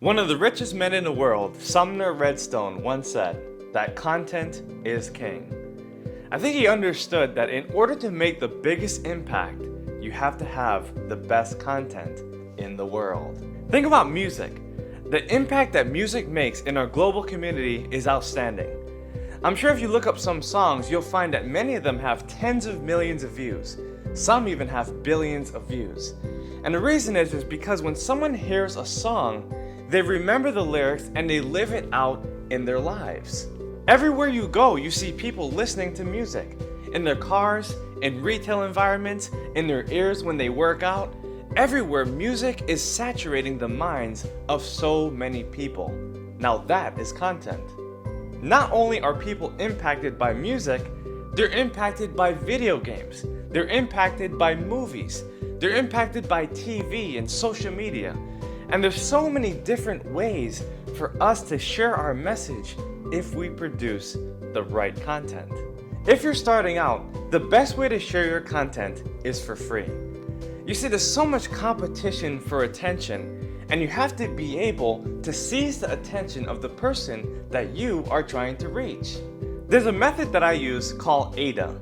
One of the richest men in the world, Sumner Redstone, once said that content is king. I think he understood that in order to make the biggest impact, you have to have the best content in the world. Think about music. The impact that music makes in our global community is outstanding. I'm sure if you look up some songs, you'll find that many of them have tens of millions of views. Some even have billions of views. And the reason is because when someone hears a song, they remember the lyrics and they live it out in their lives. Everywhere you go, you see people listening to music. In their cars, in retail environments, in their ears when they work out. Everywhere, music is saturating the minds of so many people. Now that is content. Not only are people impacted by music, they're impacted by video games. They're impacted by movies. They're impacted by TV and social media. And there's so many different ways for us to share our message if we produce the right content. If you're starting out, the best way to share your content is for free. You see, there's so much competition for attention, and you have to be able to seize the attention of the person that you are trying to reach. There's a method that I use called AIDA.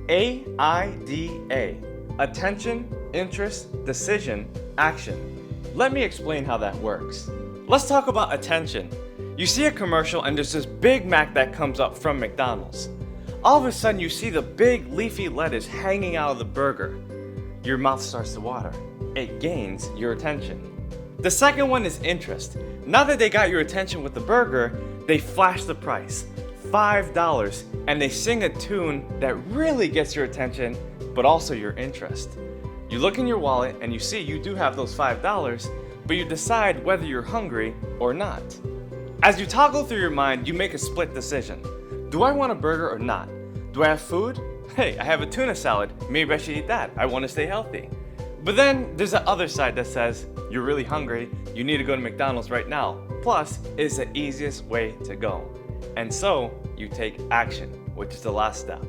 AIDA. Attention, interest, decision, action. Let me explain how that works. Let's talk about attention. You see a commercial and there's this Big Mac that comes up from McDonald's. All of a sudden you see the big leafy lettuce hanging out of the burger. Your mouth starts to water. It gains your attention. The second one is interest. Now that they got your attention with the burger, they flash the price, $5, and they sing a tune that really gets your attention, but also your interest. You look in your wallet and you see you do have those $5, but you decide whether you're hungry or not. As you toggle through your mind, you make a split decision. Do I want a burger or not? Do I have food? Hey, I have a tuna salad. Maybe I should eat that. I want to stay healthy. But then there's the other side that says, you're really hungry. You need to go to McDonald's right now. Plus, it's the easiest way to go. And so, you take action, which is the last step.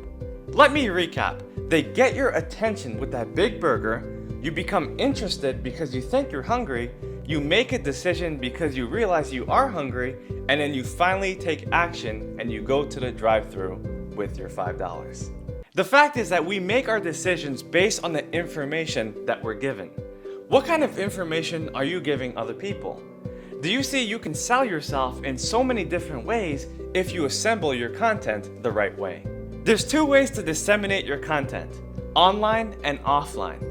Let me recap. They get your attention with that big burger, you become interested because you think you're hungry, you make a decision because you realize you are hungry, and then you finally take action and you go to the drive-thru with your $5. The fact is that we make our decisions based on the information that we're given. What kind of information are you giving other people? Do you see you can sell yourself in so many different ways if you assemble your content the right way? There's two ways to disseminate your content, online and offline.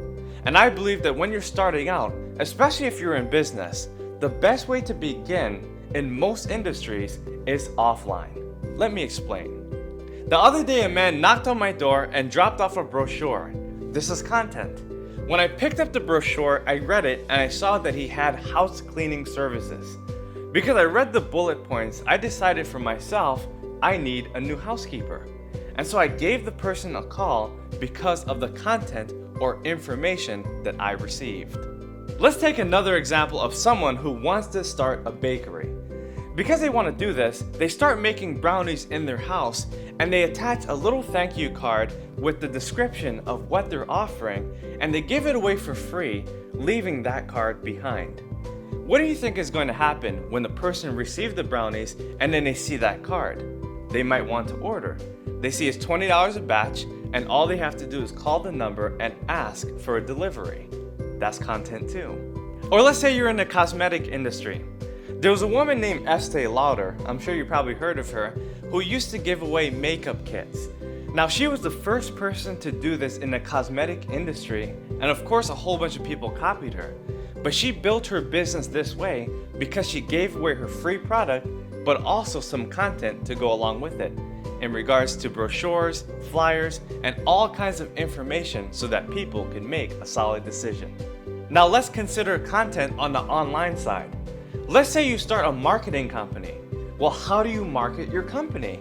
And I believe that when you're starting out, especially if you're in business, the best way to begin in most industries is offline. Let me explain. The other day, a man knocked on my door and dropped off a brochure. This is content. When I picked up the brochure, I read it and I saw that he had house cleaning services. Because I read the bullet points, I decided for myself, I need a new housekeeper. And so I gave the person a call because of the content or information that I received. Let's take another example of someone who wants to start a bakery. Because they want to do this, they start making brownies in their house and they attach a little thank you card with the description of what they're offering, and they give it away for free, leaving that card behind. What do you think is going to happen when the person receives the brownies and then they see that card? They might want to order. They see it's $20 a batch, and all they have to do is call the number and ask for a delivery. That's content too. Or let's say you're in the cosmetic industry. There was a woman named Estee Lauder, I'm sure you probably heard of her, who used to give away makeup kits. Now, she was the first person to do this in the cosmetic industry, and of course a whole bunch of people copied her. But she built her business this way because she gave away her free product, but also some content to go along with it, in regards to brochures, flyers, and all kinds of information so that people can make a solid decision. Now let's consider content on the online side. Let's say you start a marketing company. Well, how do you market your company?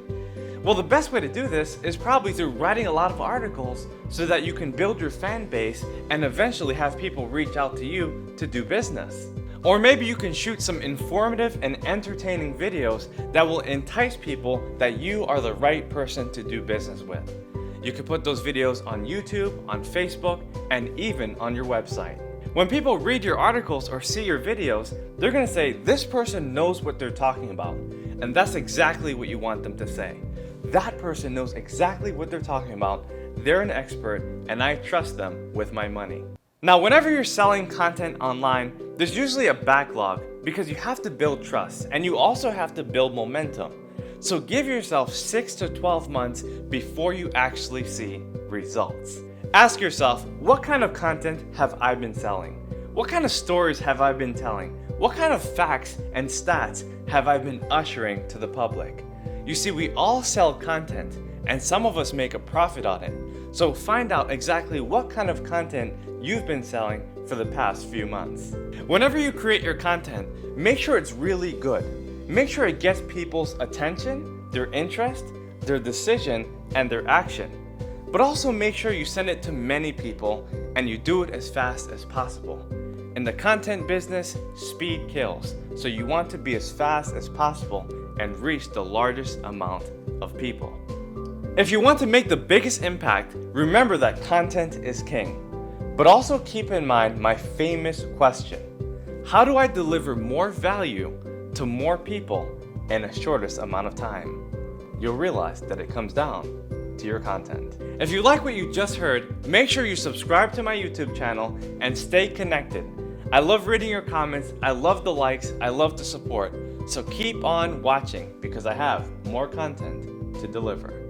Well, the best way to do this is probably through writing a lot of articles so that you can build your fan base and eventually have people reach out to you to do business. Or maybe you can shoot some informative and entertaining videos that will entice people that you are the right person to do business with. You can put those videos on YouTube, on Facebook, and even on your website. When people read your articles or see your videos, they're gonna say, this person knows what they're talking about. And that's exactly what you want them to say. That person knows exactly what they're talking about, they're an expert, and I trust them with my money. Now, whenever you're selling content online, there's usually a backlog because you have to build trust and you also have to build momentum. So give yourself 6 to 12 months before you actually see results. Ask yourself, what kind of content have I been selling? What kind of stories have I been telling? What kind of facts and stats have I been ushering to the public? You see, we all sell content and some of us make a profit on it. So find out exactly what kind of content you've been selling for the past few months. Whenever you create your content, make sure it's really good. Make sure it gets people's attention, their interest, their decision, and their action. But also make sure you send it to many people and you do it as fast as possible. In the content business, speed kills, so you want to be as fast as possible and reach the largest amount of people. If you want to make the biggest impact, remember that content is king. But also keep in mind my famous question: how do I deliver more value to more people in the shortest amount of time? You'll realize that it comes down to your content. If you like what you just heard, make sure you subscribe to my YouTube channel and stay connected. I love reading your comments, I love the likes, I love the support. So keep on watching because I have more content to deliver.